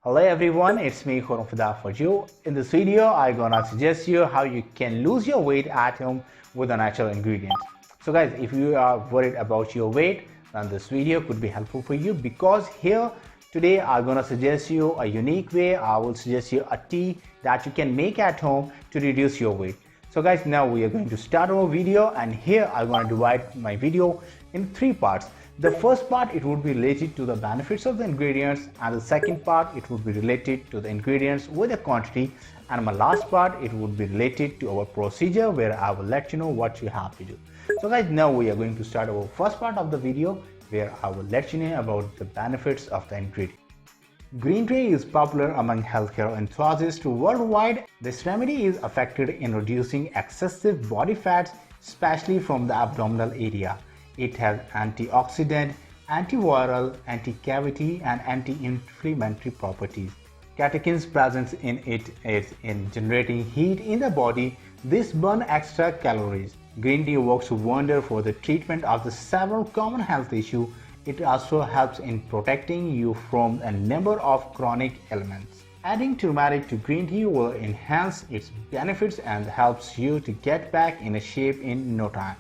Hello everyone, it's me Khurram Fida for you. In this video, I'm gonna suggest you how you can lose your weight at home with a natural ingredient. So guys, if you are worried about your weight, then this video could be helpful for you because here today I'm gonna suggest you a unique way. I will suggest you a tea that you can make at home to reduce your weight. So guys, now we are going to start our video, and here I'm going to divide my video in 3 parts. The first part, it would be related to the benefits of the ingredients, and the second part, it would be related to the ingredients with the quantity, and my last part, it would be related to our procedure where I will let you know what you have to do. So guys, now we are going to start our first part of the video where I will let you know about the benefits of the ingredient. Green tea is popular among healthcare enthusiasts worldwide. This remedy is effective in reducing excessive body fats, especially from the abdominal area. It has antioxidant, antiviral, anti-cavity, and anti-inflammatory properties. Catechins present in it aids in generating heat in the body. This burns extra calories. Green tea works wonder for the treatment of the several common health issues. It also helps in protecting you from a number of chronic ailments. Adding turmeric to green tea will enhance its benefits and helps you to get back in shape in no time.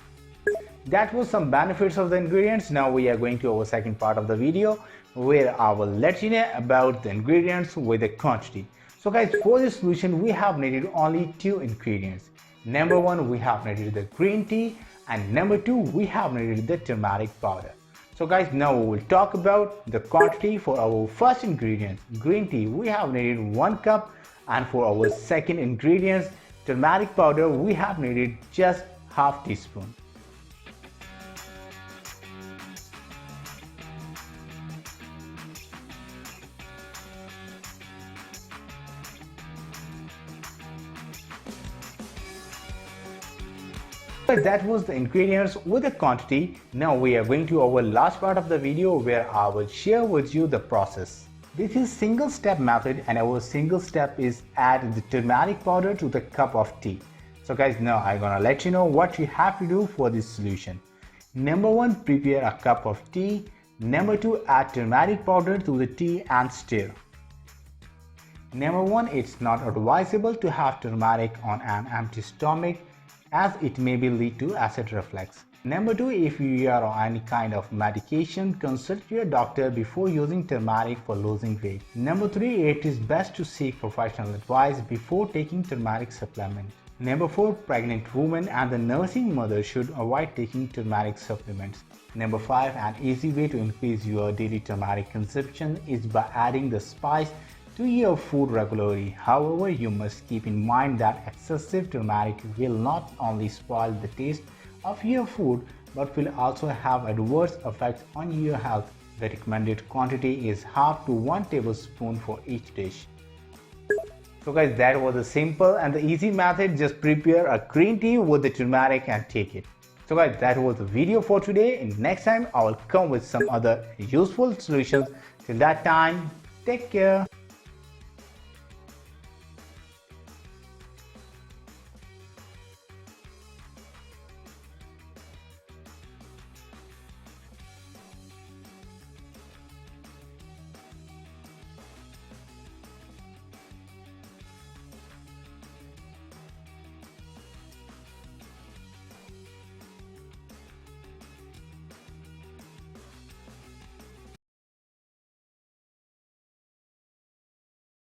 That was some benefits of the ingredients. Now we are going to our second part of the video where I will let you know about the ingredients with the quantity. So guys, for this solution we have needed only 2 ingredients. Number 1, we have needed the green tea, and number 2, we have needed the turmeric powder. So guys, now we will talk about the quantity for our first ingredient, green tea. We have needed 1 cup, and for our second ingredient, turmeric powder, we have needed just half teaspoon. That was the ingredients with the quantity. Now we are going to our last part of the video where I will share with you the process. This is single step method, and our single step is add the turmeric powder to the cup of tea. So guys, now I'm gonna let you know what you have to do for this solution. Number 1, prepare a cup of tea. Number 2, add turmeric powder to the tea and stir. Number 1, it's not advisable to have turmeric on an empty stomach, as it may lead to acid reflux. Number 2, if you are on any kind of medication, consult your doctor before using turmeric for losing weight. Number 3, it is best to seek professional advice before taking turmeric supplement. Number 4, pregnant women and the nursing mother should avoid taking turmeric supplements. Number 5, an easy way to increase your daily turmeric consumption is by adding the spice to your food regularly. However, you must keep in mind that excessive turmeric will not only spoil the taste of your food but will also have adverse effects on your health. The recommended quantity is half to 1 tablespoon for each dish. So guys, that was the simple and the easy method. Just prepare a green tea with the turmeric and take it. So guys, that was the video for today, and next time I will come with some other useful solutions. Till that time, take care.